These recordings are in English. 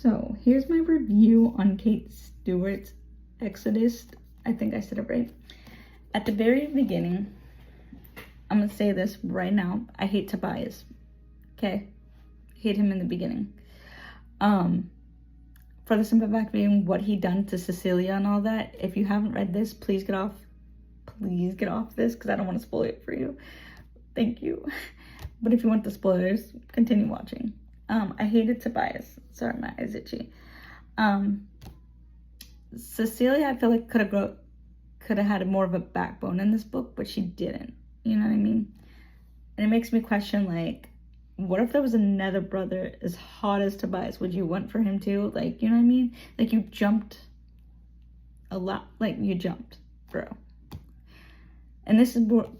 So here's my review on Kate Stewart's Exodus. I think I said it right. At the very beginning, I'm gonna say this right now. I hate Tobias. Okay? Hate him in the beginning. For the simple fact being what he done to Cecilia and all that. If you haven't read this, please get off this because I don't want to spoil it for you. Thank you. But if you want the spoilers, continue watching. I hated Tobias. Sorry, my eyes itchy. Cecilia, I feel like could have had more of a backbone in this book, but she didn't. You know what I mean? And it makes me question, like, what if there was another brother as hot as Tobias? Would you want for him too? Like, you know what I mean? Like, you jumped a lot. Like, you jumped, bro. And this is more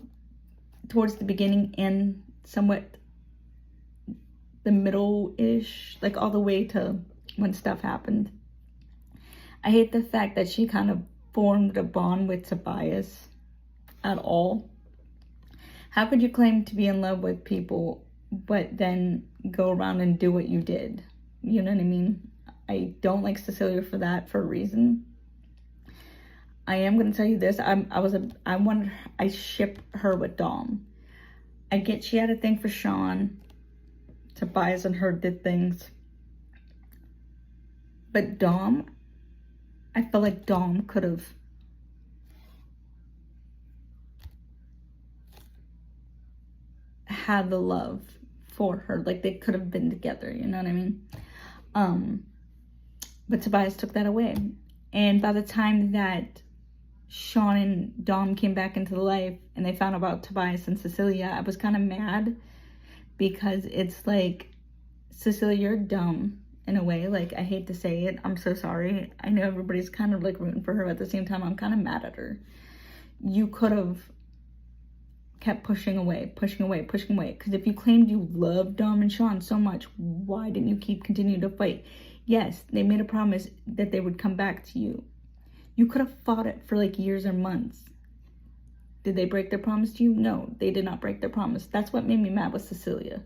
towards the beginning and somewhat the middle-ish, like all the way to when stuff happened. I hate the fact that she kind of formed a bond with Tobias at all. How could you claim to be in love with people but then go around and do what you did? You know what I mean? I don't like Cecilia for that, for a reason. I am going to tell you this. I ship her with Dom. I get she had a thing for Sean. Tobias and her did things. But Dom, I felt like Dom could have had the love for her. Like, they could have been together, you know what I mean? But Tobias took that away. And by the time that Sean and Dom came back into the life and they found out about Tobias and Cecilia, I was kind of mad because it's like, Cecilia, you're dumb in a way. Like, I hate to say it. I'm so sorry. I know everybody's kind of like rooting for her. At the same time, I'm kind of mad at her. You could have kept pushing away. Because if you claimed you loved Dom and Sean so much, why didn't you continue to fight? Yes, they made a promise that they would come back to you. You could have fought it for like years or months. Did they break their promise to you? No, they did not break their promise. That's what made me mad with Cecilia.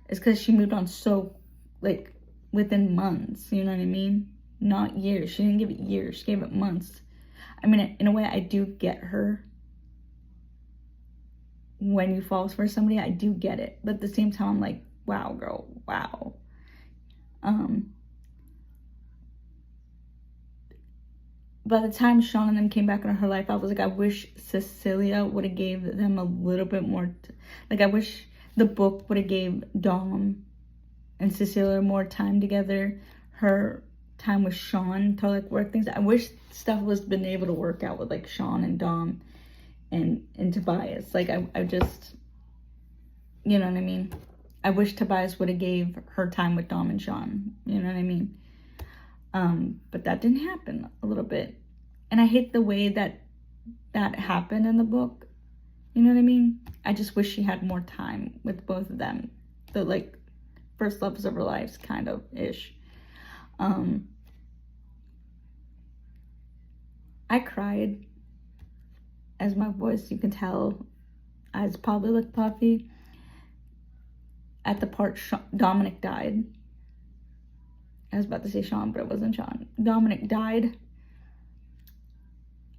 It's because she moved on so, like, within months. You know what I mean? Not years. She didn't give it years. She gave it months. I mean, in a way, I do get her. When you fall for somebody, I do get it. But at the same time, I'm like, wow, girl, wow. By the time Sean and them came back into her life, I was like, I wish Cecilia would have gave them a little bit more. Like, I wish the book would have gave Dom and Cecilia more time together. Her time with Sean to like work things. I wish stuff was been able to work out with like Sean and Dom and Tobias. Like, I just, you know what I mean? I wish Tobias would have gave her time with Dom and Sean. You know what I mean? But that didn't happen a little bit. And I hate the way that happened in the book. You know what I mean? I just wish she had more time with both of them. The, like, first loves of her lives, kind of, ish. I cried. As my voice, you can tell, I was probably like puffy. At the part Dominic died. I was about to say Sean, but it wasn't Sean. Dominic died.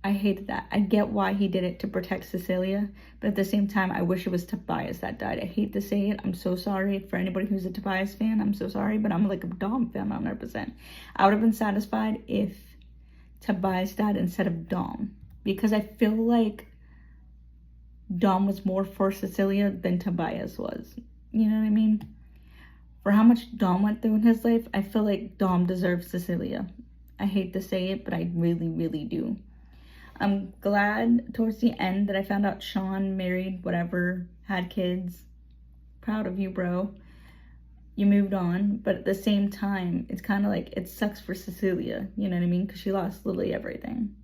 I hated that. I get why he did it to protect Cecilia, but at the same time, I wish it was Tobias that died. I hate to say it. I'm so sorry for anybody who's a Tobias fan. I'm so sorry, but I'm like a Dom fan 100%. I would have been satisfied if Tobias died instead of Dom, because I feel like Dom was more for Cecilia than Tobias was. You know what I mean? For how much Dom went through in his life, I feel like Dom deserves Cecilia. I hate to say it, but I really, really do. I'm glad towards the end that I found out Sean married, whatever, had kids. Proud of you, bro. You moved on, but at the same time, it's kind of like, it sucks for Cecilia, you know what I mean? Because she lost literally everything.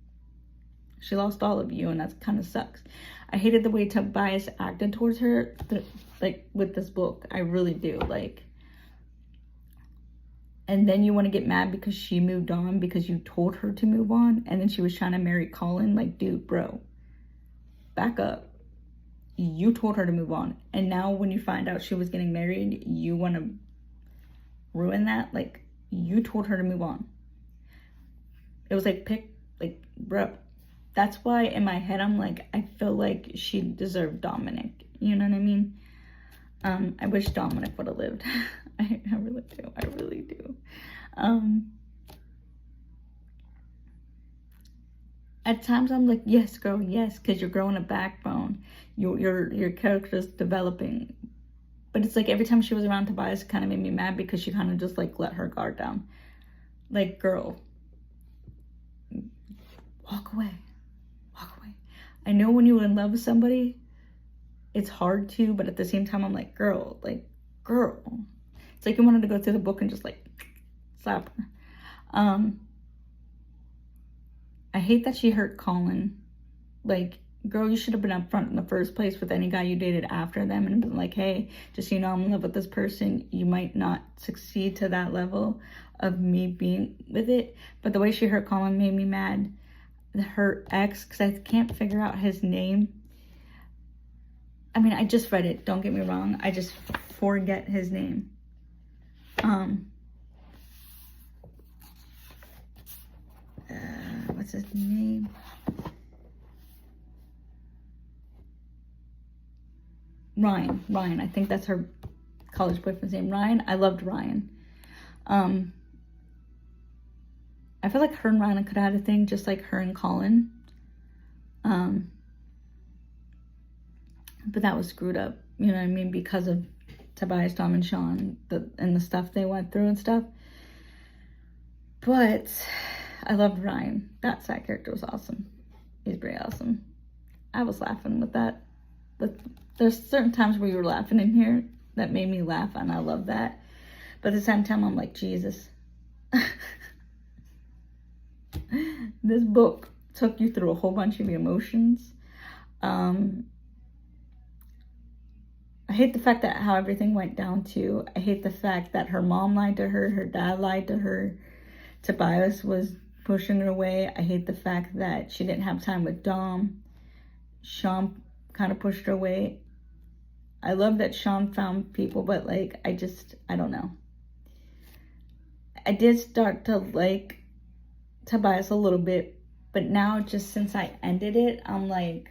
She lost all of you, and that kind of sucks. I hated the way Tobias acted towards her, like, with this book. I really do, like. And then you want to get mad because she moved on because you told her to move on. And then she was trying to marry Colin. Like, dude, bro, back up. You told her to move on. And now when you find out she was getting married, you want to ruin that? Like, You told her to move on. It was like, bro. That's why in my head, I'm like, I feel like she deserved Dominic. You know what I mean? I wish Dominic would have lived. I really do. I really do. At times I'm like, yes, girl, yes, because you're growing a backbone. Your character's developing. But it's like every time she was around Tobias, it kind of made me mad because she kind of just like let her guard down. Like, girl, walk away. Walk away. I know when you're in love with somebody, it's hard to, but at the same time, I'm like, girl. It's like you wanted to go through the book and just like slap her. I hate that she hurt Colin. Like, girl, you should have been upfront in the first place with any guy you dated after them and been like, hey, just so you know, I'm in love with this person. You might not succeed to that level of me being with it. But the way she hurt Colin made me mad. Her ex, because I can't figure out his name. I mean, I just read it. Don't get me wrong. I just forget his name. What's his name? Ryan. I think that's her college boyfriend's name. Ryan. I loved Ryan. I feel like her and Ryan could have had a thing just like her and Colin. But that was screwed up. You know what I mean? Because of Tobias, Dom, and Sean and the stuff they went through and stuff. But I loved Ryan. That side character was awesome. He's pretty awesome. I was laughing with that. But there's certain times where you were laughing in here that made me laugh, and I love that. But at the same time, I'm like, Jesus. This book took you through a whole bunch of emotions. I hate the fact that how everything went down too. I hate the fact that her mom lied to her, her dad lied to her, Tobias was pushing her away. I hate the fact that she didn't have time with Dom. Sean kind of pushed her away. I love that Sean found people, but like, I don't know. I did start to like Tobias a little bit, but now just since I ended it, I'm like,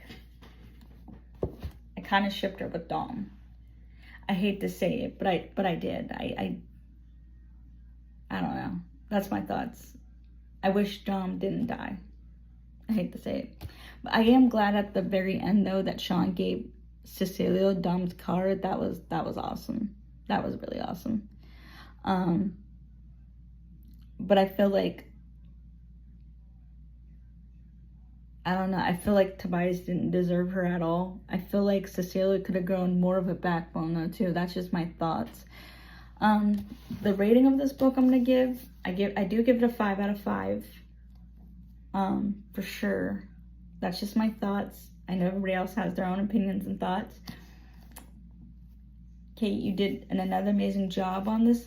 I kind of shipped her with Dom. I hate to say it, but I did. I don't know. That's my thoughts. I wish Dom didn't die. I hate to say it. But I am glad at the very end, though, that Sean gave Cecilia Dom's card. That was awesome. That was really awesome. But I feel like, I don't know. I feel like Tobias didn't deserve her at all. I feel like Cecilia could have grown more of a backbone, though, too. That's just my thoughts. The rating of this book I'm going to give, I do give it a 5 out of 5. For sure. That's just my thoughts. I know everybody else has their own opinions and thoughts. Kate, you did another amazing job on this,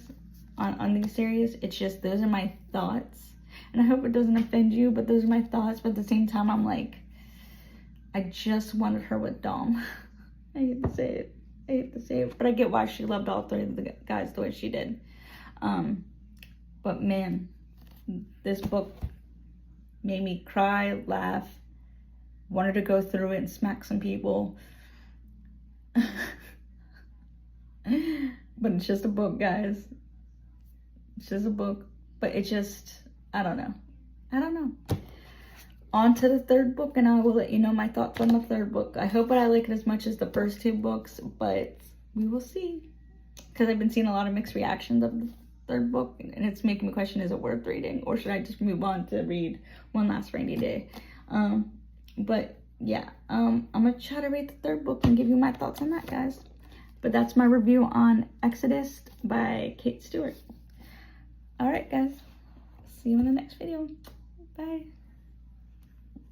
on these series. It's just, those are my thoughts. And I hope it doesn't offend you, but those are my thoughts. But at the same time, I'm like, I just wanted her with Dom. I hate to say it. But I get why she loved all three of the guys the way she did. But man, this book made me cry, laugh, wanted to go through it and smack some people. But it's just a book, guys. It's just a book. But it just, I don't know. On to the third book, and I will let you know my thoughts on the third book. I hope I like it as much as the first two books, but we will see. Because I've been seeing a lot of mixed reactions of the third book, and it's making me question, is it worth reading? Or should I just move on to read One Last Rainy Day? But yeah, I'm going to try to read the third book and give you my thoughts on that, guys. But that's my review on Exodus by Kate Stewart. Alright, guys. See you in the next video. Bye.